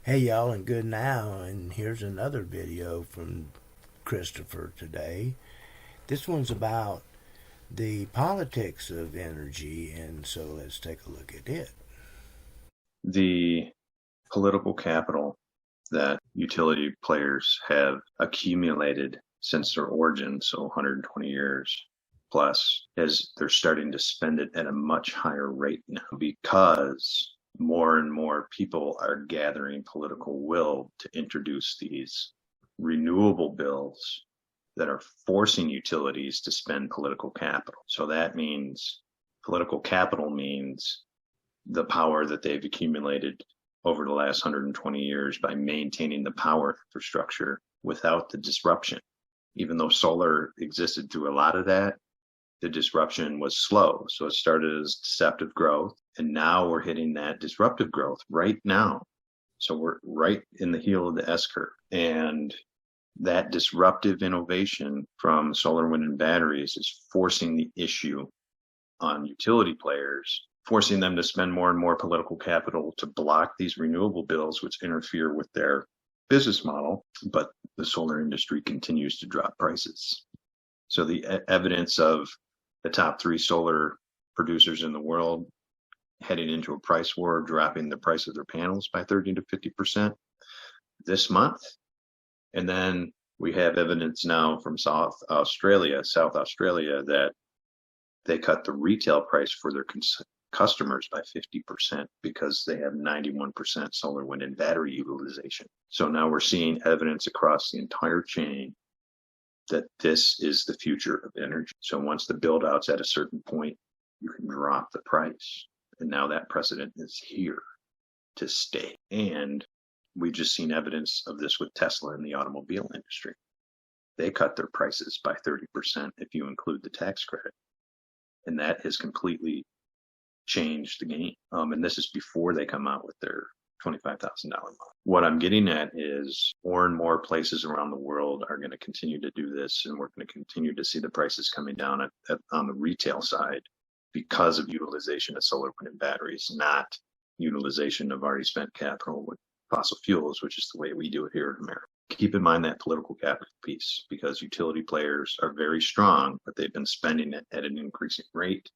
Hey y'all, and good now, and here's another video from Christopher today. This one's about the politics of energy, and so let's take a look at it. The political capital that utility players have accumulated since their origin, so 120 years plus, as they're starting to spend it at a much higher rate now because more and more people are gathering political will to introduce these renewable bills that are forcing utilities to spend political capital. So that means political capital means the power that they've accumulated over the last 120 years by maintaining the power infrastructure without the disruption. Even though solar existed through a lot of that, the disruption was slow. So it started as deceptive growth, and now we're hitting that disruptive growth right now. So we're right in the heel of the S curve. And that disruptive innovation from solar, wind, and batteries is forcing the issue on utility players, forcing them to spend more and more political capital to block these renewable bills, which interfere with their business model. But the solar industry continues to drop prices. So the evidence of the top three solar producers in the world heading into a price war, dropping the price of their panels by 30 to 50% this month. And then we have evidence now from South Australia, that they cut the retail price for their customers by 50% because they have 91% solar, wind, and battery utilization. So now we're seeing evidence across the entire chain that this is the future of energy. So once the build out's at a certain point, you can drop the price. And now that precedent is here to stay. And we've just seen evidence of this with Tesla in the automobile industry. They cut their prices by 30% if you include the tax credit. And that has completely changed the game. And this is before they come out with their $25,000 model. What I'm getting at is more and more places around the world are going to continue to do this, and we're going to continue to see the prices coming down on the retail side because of utilization of solar, wind, and batteries, not utilization of already spent capital with fossil fuels, which is the way we do it here in America. Keep in mind that political capital piece, because utility players are very strong, but they've been spending it at an increasing rate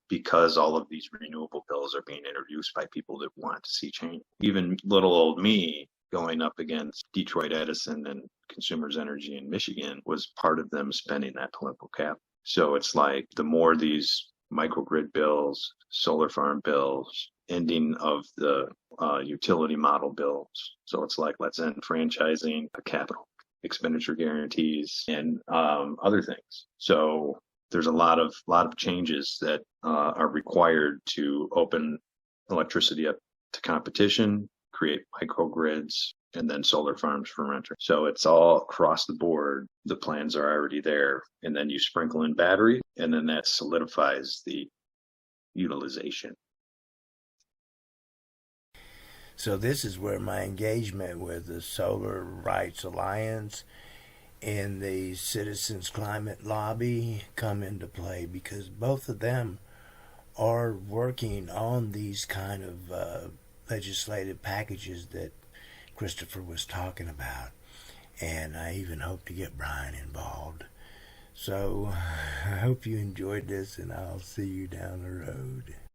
because all of these renewable bills are being introduced by people that want to see change. Even little old me going up against Detroit Edison and Consumers Energy in Michigan was part of them spending that political capital. So it's like the more these microgrid bills, solar farm bills, ending of the utility model bills. So it's like, let's end franchising, capital expenditure guarantees, and other things. So there's a lot of changes that are required to open electricity up to competition, create microgrids, and then solar farms for renters. So it's all across the board. The plans are already there. And then you sprinkle in battery, and then that solidifies the utilization. So this is where my engagement with the Solar Rights Alliance and the Citizens Climate Lobby come into play, because both of them are working on these kind of legislative packages that Christopher was talking about. And I even hope to get Brian involved. So I hope you enjoyed this, and I'll see you down the road.